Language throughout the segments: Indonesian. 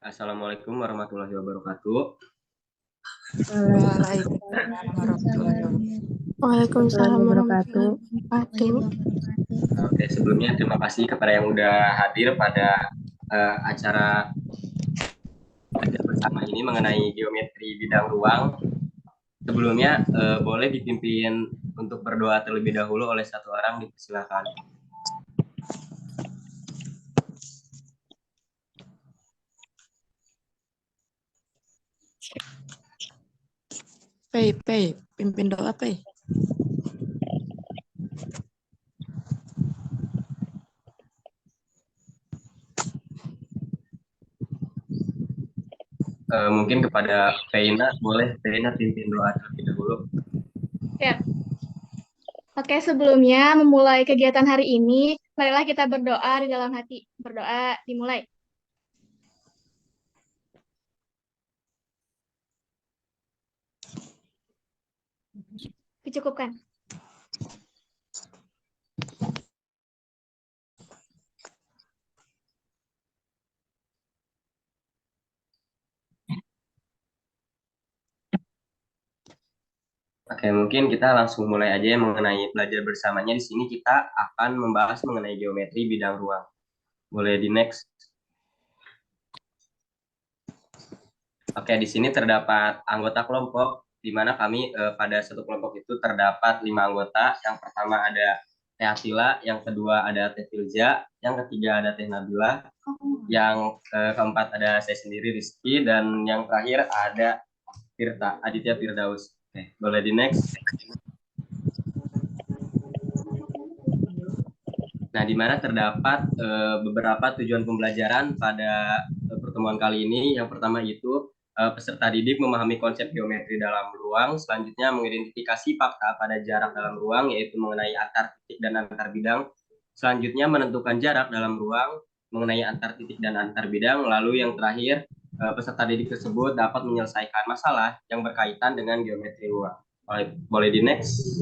Assalamualaikum warahmatullahi wabarakatuh. Waalaikumsalam warahmatullahi wabarakatuh. Waalaikumsalam warahmatullahi wabarakatuh. Oke, sebelumnya terima kasih kepada yang udah hadir pada acara belajar bersama ini mengenai geometri bidang ruang. Sebelumnya boleh dipimpin untuk berdoa terlebih dahulu oleh satu orang, dipersilakan. Pimpin doa, Pei. Mungkin kepada Peina, boleh Peina pimpin doa terlebih dahulu. Ya. Oke, sebelumnya memulai kegiatan hari ini, marilah kita berdoa di dalam hati. Berdoa dimulai. Dicukupkan. Oke, mungkin kita langsung mulai aja ya mengenai belajar bersamanya. Di sini kita akan membahas mengenai geometri bidang ruang. Boleh di next. Oke, di sini terdapat anggota kelompok, di mana kami pada satu kelompok itu terdapat 5 anggota. Yang pertama ada Teh Atila, yang kedua ada Teh Filza, yang ketiga ada Teh Nabila, yang keempat ada saya sendiri Rizky, dan yang terakhir ada Aditya Firdaus. Oke, boleh di next. Nah, di mana terdapat beberapa tujuan pembelajaran pada pertemuan kali ini. Yang pertama itu peserta didik memahami konsep geometri dalam ruang, selanjutnya mengidentifikasi fakta pada jarak dalam ruang, yaitu mengenai antar titik dan antar bidang, selanjutnya menentukan jarak dalam ruang, mengenai antar titik dan antar bidang, lalu yang terakhir, peserta didik tersebut dapat menyelesaikan masalah yang berkaitan dengan geometri ruang. Boleh di next.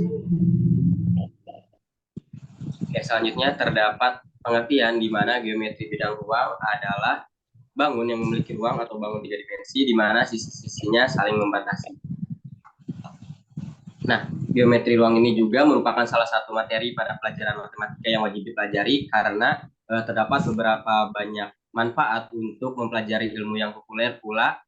Oke, selanjutnya terdapat pengertian di mana geometri bidang ruang adalah bangun yang memiliki ruang atau bangun 3 dimensi di mana sisi-sisinya saling membatasi. Nah, geometri ruang ini juga merupakan salah satu materi pada pelajaran matematika yang wajib dipelajari karena terdapat beberapa banyak manfaat untuk mempelajari ilmu yang populer pula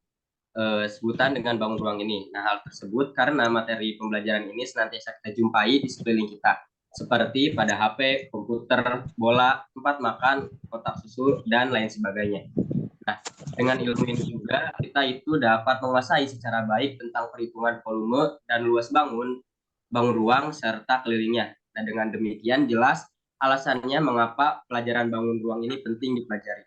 sebutan dengan bangun ruang ini. Nah, hal tersebut karena materi pembelajaran ini senantiasa kita jumpai di sekeliling kita, seperti pada HP, komputer, bola, tempat makan, kotak susu, dan lain sebagainya. Nah, dengan ilmu ini juga kita itu dapat menguasai secara baik tentang perhitungan volume dan luas bangun ruang, serta kelilingnya. Nah, dengan demikian jelas alasannya mengapa pelajaran bangun ruang ini penting dipelajari.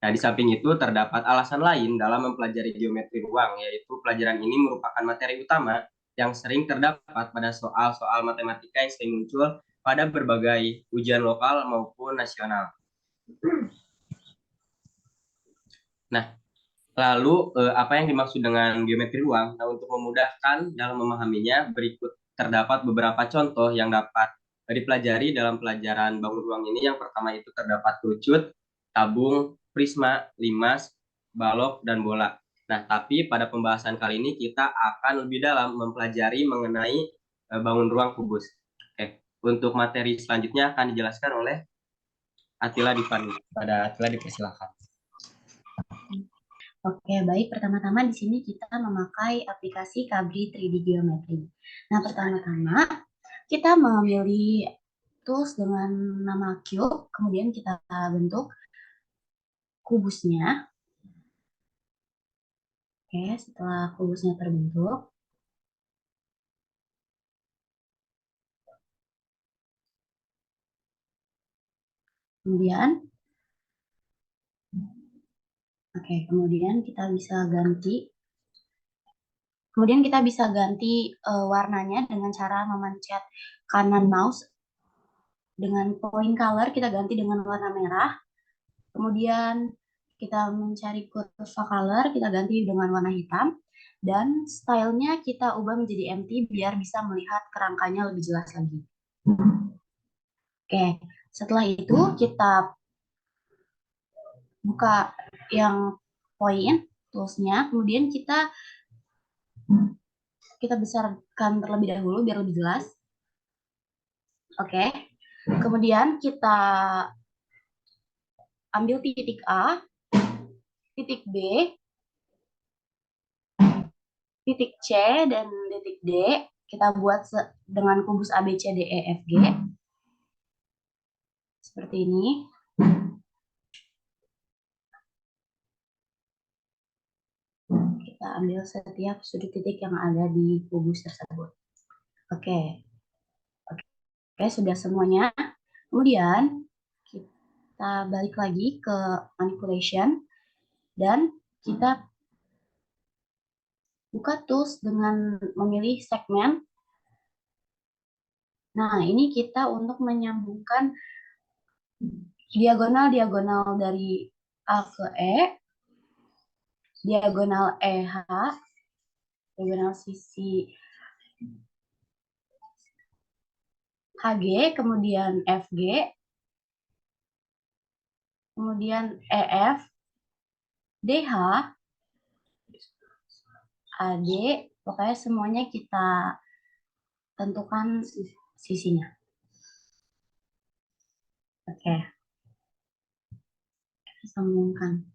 Nah, di samping itu terdapat alasan lain dalam mempelajari geometri ruang, yaitu pelajaran ini merupakan materi utama yang sering terdapat pada soal-soal matematika yang sering muncul pada berbagai ujian lokal maupun nasional. Nah, lalu apa yang dimaksud dengan geometri ruang? Nah, untuk memudahkan dalam memahaminya, berikut terdapat beberapa contoh yang dapat dipelajari dalam pelajaran bangun ruang ini. Yang pertama itu terdapat kerucut, tabung, prisma, limas, balok, dan bola. Nah, tapi pada pembahasan kali ini kita akan lebih dalam mempelajari mengenai bangun ruang kubus. Oke, untuk materi selanjutnya akan dijelaskan oleh Atila Divani. Pada Atila dipersilakan. Oke, baik. Pertama-tama di sini kita memakai aplikasi Cabri 3D Geometry. Nah, pertama-tama kita memilih tools dengan nama Cube, kemudian kita bentuk kubusnya. Oke, setelah kubusnya terbentuk, kemudian kita bisa ganti. Kemudian kita bisa ganti warnanya dengan cara memencet kanan mouse dengan point color, kita ganti dengan warna merah. Kemudian kita mencari kurva color, kita ganti dengan warna hitam. Dan stylenya kita ubah menjadi empty biar bisa melihat kerangkanya lebih jelas lagi. Oke, setelah itu kita buka yang point toolsnya, kemudian kita besarkan terlebih dahulu biar lebih jelas. Oke, kemudian kita ambil titik A, titik B, titik C, dan titik D. Kita buat dengan kubus A, B, C, D, E, F, G. Seperti ini. Kita ambil setiap sudut titik yang ada di kubus tersebut. Oke. Oke, sudah semuanya. Kemudian kita balik lagi ke manipulation dan kita buka tools dengan memilih segmen. Nah, ini kita untuk menyambungkan diagonal-diagonal dari A ke E, diagonal EH, diagonal sisi HG, kemudian FG, kemudian EF, DH, AD, pokoknya semuanya kita tentukan sisinya. Oke. Kita sambungkan.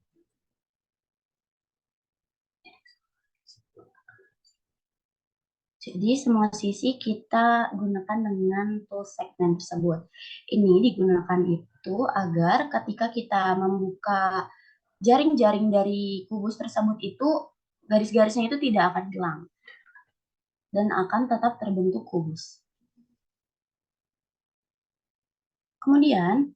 Jadi semua sisi kita gunakan dengan tool segmen tersebut. Ini digunakan itu agar ketika kita membuka jaring-jaring dari kubus tersebut itu, garis-garisnya itu tidak akan hilang. Dan akan tetap terbentuk kubus. Kemudian,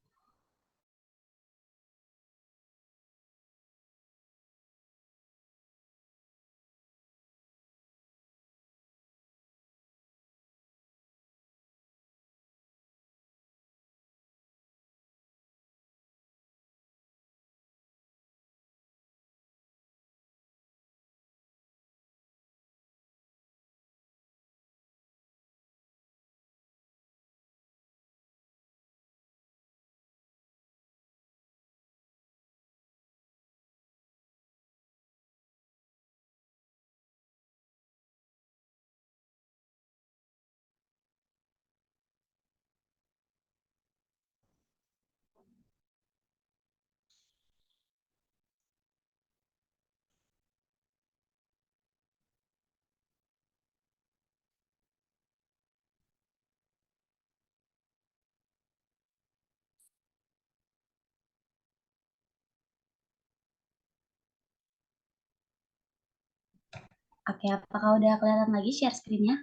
oke, apakah udah kelihatan lagi share screen-nya?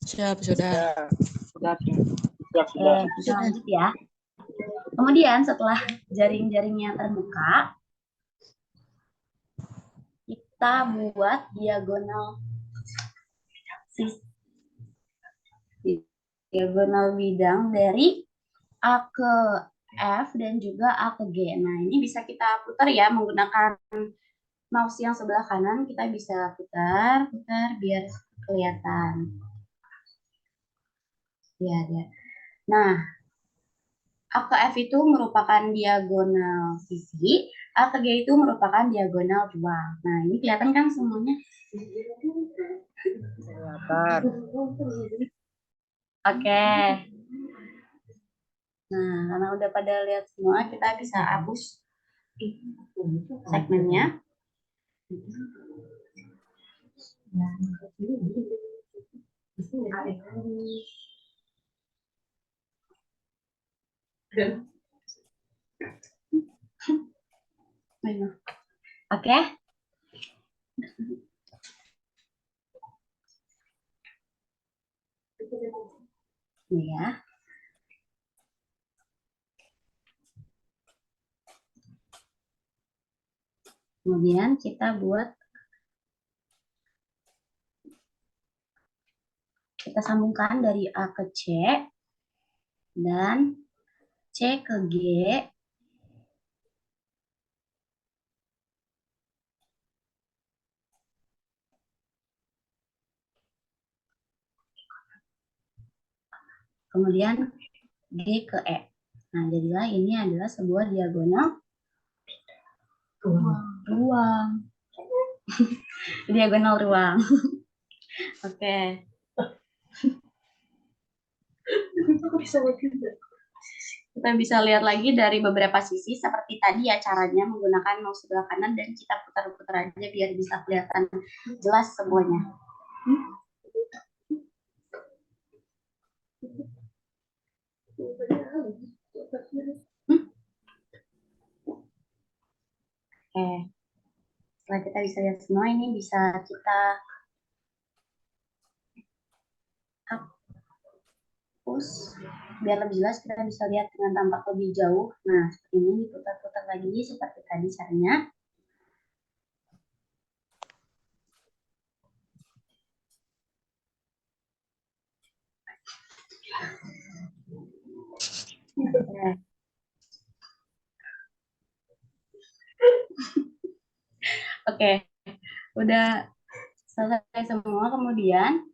Siap, sudah. Kita lanjut ya. Kemudian setelah jaring-jaringnya terbuka, kita buat diagonal bidang dari A ke F dan juga A ke G. Nah, ini bisa kita putar ya menggunakan mouse yang sebelah kanan. Kita bisa putar biar kelihatan. Ya. Nah, A ke F itu merupakan diagonal sisi, A ke G itu merupakan diagonal ruang. Nah, ini kelihatan kan semuanya? Kelihatan. Oke. Nah, karena udah pada lihat semua, kita bisa hapus segmennya. Oke. Ini ya. Kemudian kita sambungkan dari A ke C dan C ke G. Kemudian G ke E. Nah, jadilah ini adalah sebuah diagonal Ruang. Diagonal ruang. Oke. Kita bisa lihat lagi dari beberapa sisi seperti tadi ya, caranya menggunakan mouse sebelah kanan dan kita putar-putar aja biar bisa kelihatan jelas semuanya. Oke. Setelah kita bisa lihat semua, ini bisa kita hapus biar lebih jelas, kita bisa lihat dengan tampak lebih jauh. Nah, seperti ini diputar-putar lagi seperti tadi caranya. Oke, udah selesai semua. Kemudian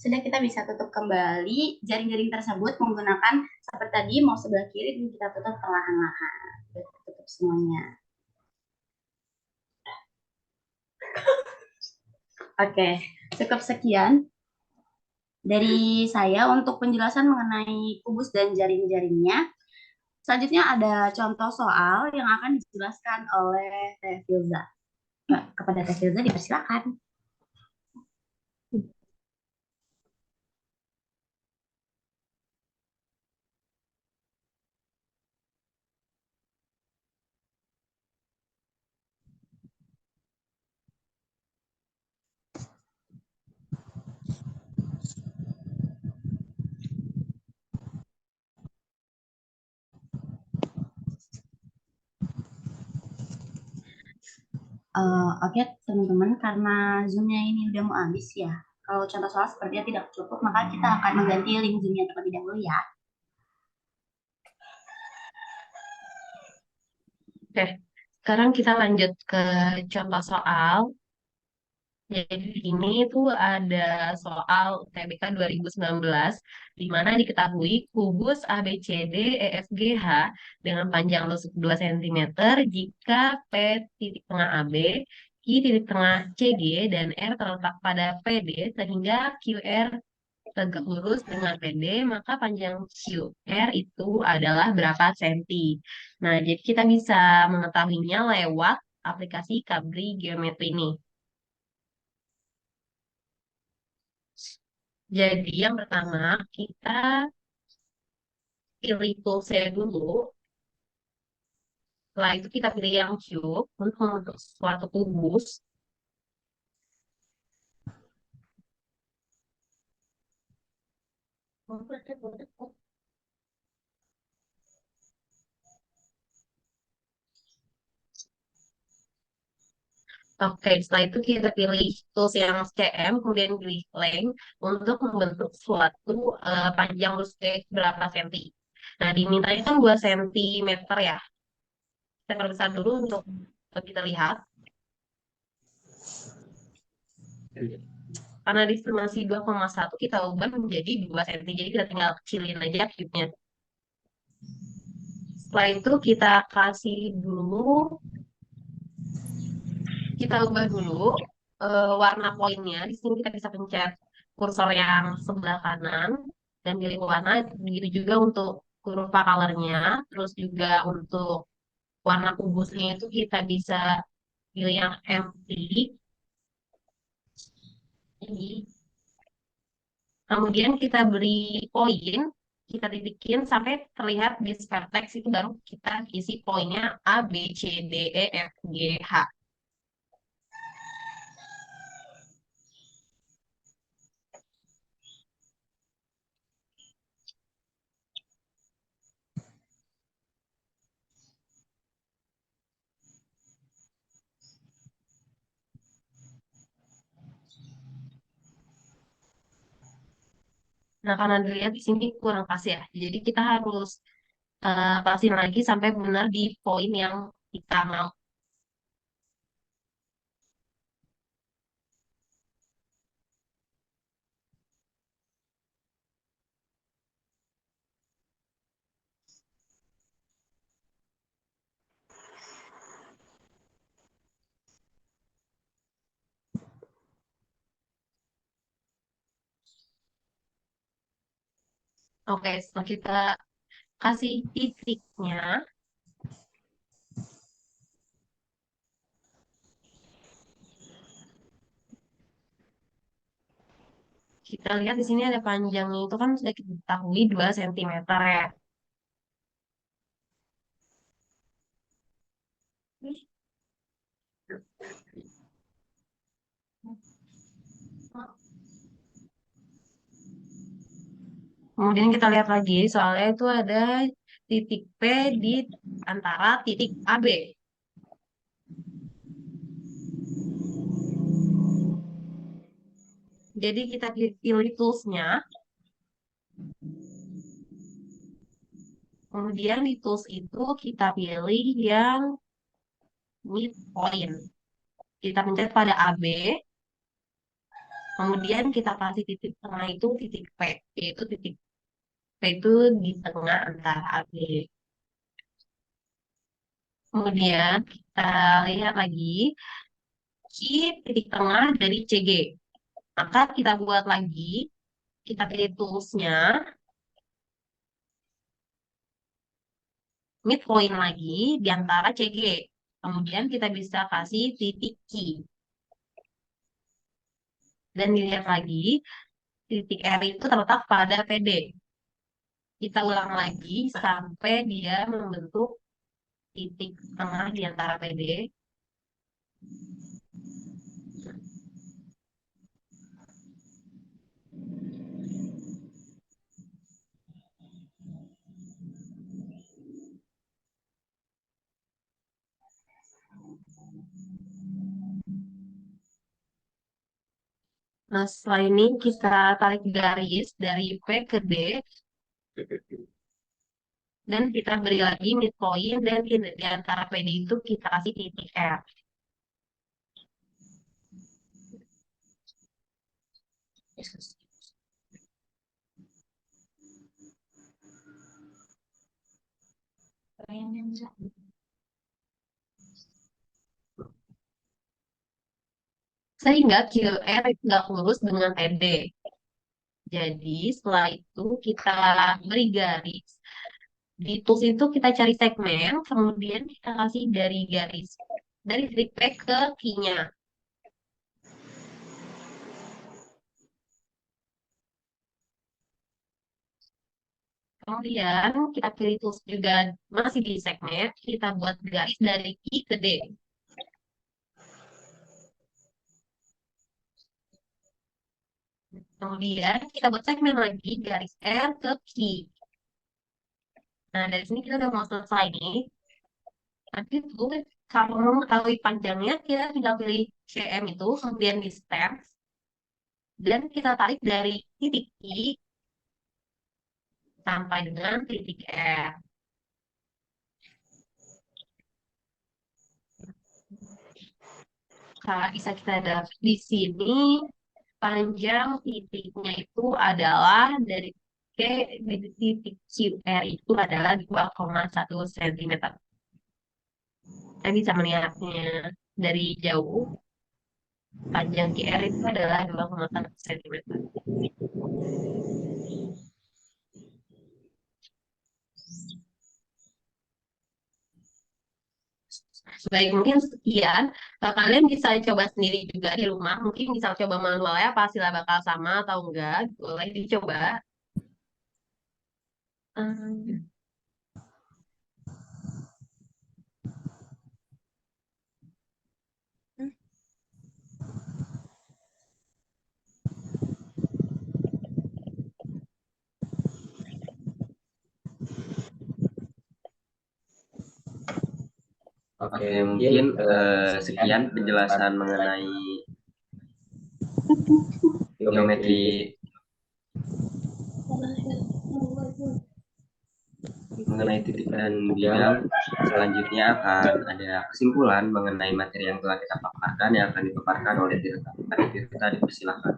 sudah, kita bisa tutup kembali jaring-jaring tersebut menggunakan seperti tadi, mau sebelah kiri dan kita tutup perlahan-lahan. Tutup semuanya. Oke, cukup sekian dari saya untuk penjelasan mengenai kubus dan jaring-jaringnya. Selanjutnya ada contoh soal yang akan dijelaskan oleh Teh Filza. Kepada Teh Filza dipersilakan. Oke, teman-teman, karena Zoom-nya ini udah mau habis ya. Kalau contoh soal sepertinya tidak cukup, maka kita akan mengganti link Zoom-nya terlebih dahulu ya. Oke, sekarang kita lanjut ke contoh soal. Jadi ini tuh ada soal UTBK 2019, di mana diketahui kubus ABCD EFGH dengan panjang lusuk 2 cm jika P titik tengah AB, Q titik tengah CG, dan R terletak pada PD sehingga QR tegak lurus dengan PD, maka panjang QR itu adalah berapa senti. Nah, jadi kita bisa mengetahuinya lewat aplikasi Cabri Geometri ini. Jadi yang pertama kita pilih toolsnya dulu. Setelah itu kita pilih yang cube untuk membentuk suatu kubus. Oke, setelah itu kita pilih tools yang CM, kemudian pilih length untuk membentuk suatu panjang lusuk berapa senti. Nah, dimintanya kan 2 cm ya. Kita perbesar dulu untuk kita lihat. Karena dimensi 2,1 kita ubah menjadi 2 cm. Jadi kita tinggal kecilin aja cube-nya. Setelah itu kita kasih dulu, kita ubah dulu warna poinnya. Di sini kita bisa pencet kursor yang sebelah kanan dan pilih warna. Begitu juga untuk kurva colornya. Terus juga untuk warna kubusnya itu kita bisa pilih yang empty. Ini. Kemudian kita beri poin, kita titikin sampai terlihat di vertex itu baru kita isi poinnya A, B, C, D, E, F, G, H. Nah, karena dilihat di sini kurang pas ya. Jadi kita harus pasin lagi sampai benar di poin yang kita mau. Oke, setelah kita kasih titiknya, kita lihat di sini ada panjangnya itu kan sudah kita ketahui 2 cm ya. Kemudian kita lihat lagi, soalnya itu ada titik P di antara titik AB. Jadi kita pilih toolsnya, kemudian di tools itu kita pilih yang midpoint. Kita pencet pada AB, kemudian kita kasih titik tengah itu titik P, yaitu titik P itu di tengah antara AB. Kemudian kita lihat lagi titik tengah dari CG. Maka kita buat lagi, kita pilih toolsnya, midpoint lagi di antara CG. Kemudian kita bisa kasih titik key. Dan dilihat lagi, titik R itu terletak pada PD. Kita ulang lagi sampai dia membentuk titik tengah di antara PD. Nah, setelah ini kita tarik garis dari P ke D. Dan kita beri lagi midpoint dan di antara PD itu kita kasih titik R. Sehingga QR itu nggak lurus dengan PD. Jadi setelah itu kita beri garis. Di tools itu kita cari segmen, kemudian kita kasih dari garis. Dari titik P ke Q-nya. Kemudian kita pilih tools juga masih di segmen, kita buat garis dari Q ke D. Kemudian kita buat segmen lagi garis R ke Q. Nah, dari sini kita udah mau selesai nih. Nanti tuh kalau mau mengetahui panjangnya, kita tinggal pilih CM itu, kemudian di stem, dan kita tarik dari titik I sampai dengan titik R. Kalau bisa kita dapat di sini, panjang titiknya itu adalah dari titik QR itu adalah 2,1 cm. Kita bisa melihatnya dari jauh, panjang QR itu adalah 2,1 cm. Baik, mungkin sekian. Kalian bisa coba sendiri juga di rumah. Mungkin bisa coba manualnya apa hasilnya bakal sama atau enggak. Boleh dicoba. Hmm. Oke, mungkin sekian penjelasan geometri mengenai titik dan bidang. Selanjutnya akan ada kesimpulan mengenai materi yang telah kita paparkan yang akan dipaparkan oleh Tirta. Mari Tirta, dipersilakan.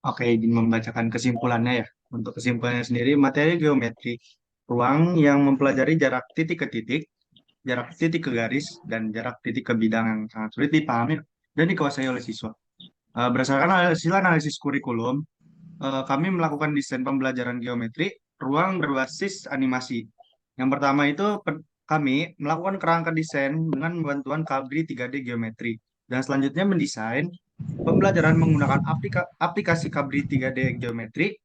Oke, izin membacakan kesimpulannya ya. Untuk kesimpulannya sendiri, materi geometri ruang yang mempelajari jarak titik ke titik jarak titik ke garis, dan jarak titik ke bidang yang sangat sulit dipahami dan dikuasai oleh siswa. Berdasarkan hasil analisis kurikulum, kami melakukan desain pembelajaran geometri ruang berbasis animasi. Yang pertama itu kami melakukan kerangka desain dengan bantuan Kabri 3D Geometri. Dan selanjutnya mendesain pembelajaran menggunakan aplikasi Kabri 3D Geometri.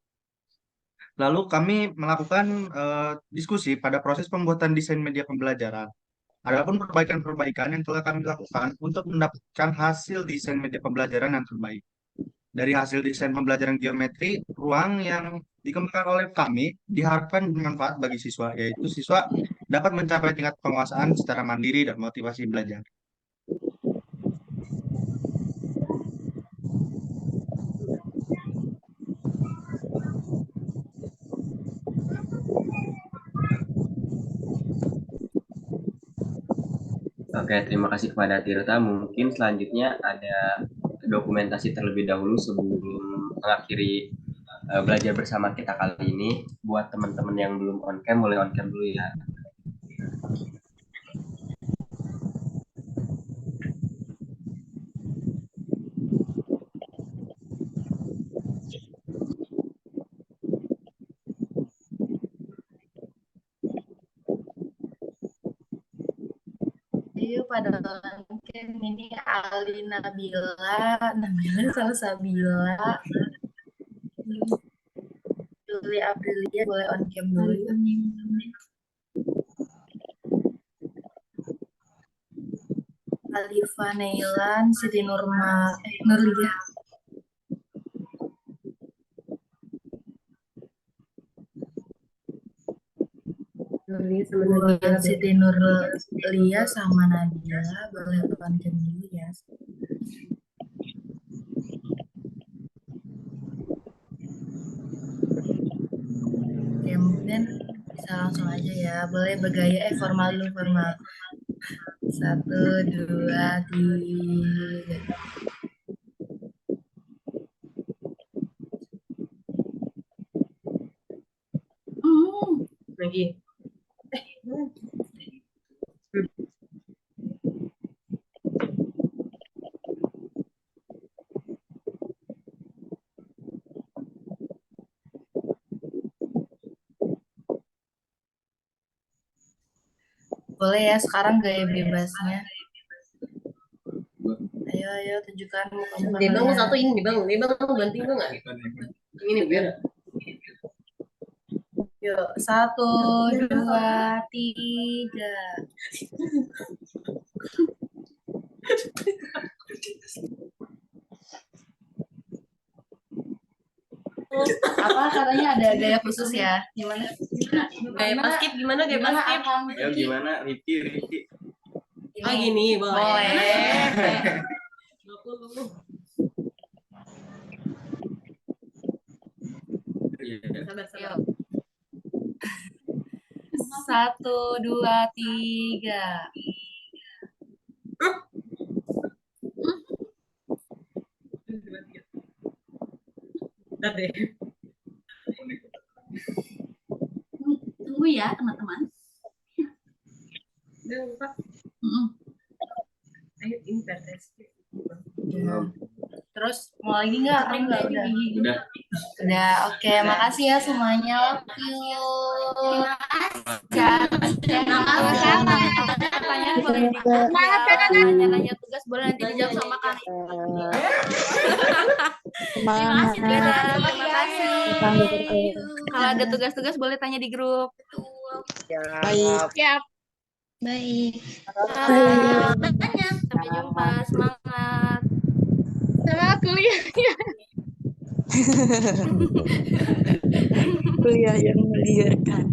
Lalu kami melakukan diskusi pada proses pembuatan desain media pembelajaran. Adapun perbaikan-perbaikan yang telah kami lakukan untuk mendapatkan hasil desain media pembelajaran yang terbaik. Dari hasil desain pembelajaran geometri, ruang yang dikembangkan oleh kami diharapkan bermanfaat bagi siswa, yaitu siswa dapat mencapai tingkat penguasaan secara mandiri dan motivasi belajar. Oke, terima kasih kepada Tirta. Mungkin selanjutnya ada dokumentasi terlebih dahulu sebelum mengakhiri belajar bersama kita kali ini. Buat teman-teman yang belum on cam, boleh on cam dulu ya. Ayo pada mungkin ini Ali Nabila, namanya Salsabila, Juli Aprilia boleh on cam dulu. Alifa Nailan, Siti Nurlia. Buat Siti Nurlia sama Nadia boleh on cam dulu ya. Oke, mungkin bisa langsung aja ya. Boleh bergaya formal dulu, formal. 1, 2, 3. Lagi. Boleh ya sekarang gaya bebasnya. Ayo tunjukkan muka-muka Dia bang kalian. satu ini nih bang, dia bang bantuin gue nggak? Ini biar. Yuk, 1, 2, 3. Apa katanya ada gaya khusus ya? Gimana? Gaya basket gimana gaya Gimana basket? Akang? Ya gimana, Rifki? Ah gini boleh. Boleh. Sabar. Yuk. 1, 2, 3. Udah deh. Tunggu ya teman-teman. Udah lupa. Ayo ini pertes. Terus mau lagi nggak? Udah. Udah. Oke. Makasih ya semuanya. Love you. Sama-sama. Pertanyaan boleh dijawab. Nanya-nanya tugas boleh nanti dijawab sama kami. Terima kasih. Kalau ada tugas-tugas boleh tanya di grup. Baik. Siap. Baik. Banyak. Sampai jumpa. Semangat. Sama kuliah. Kuliah yang meliarkan.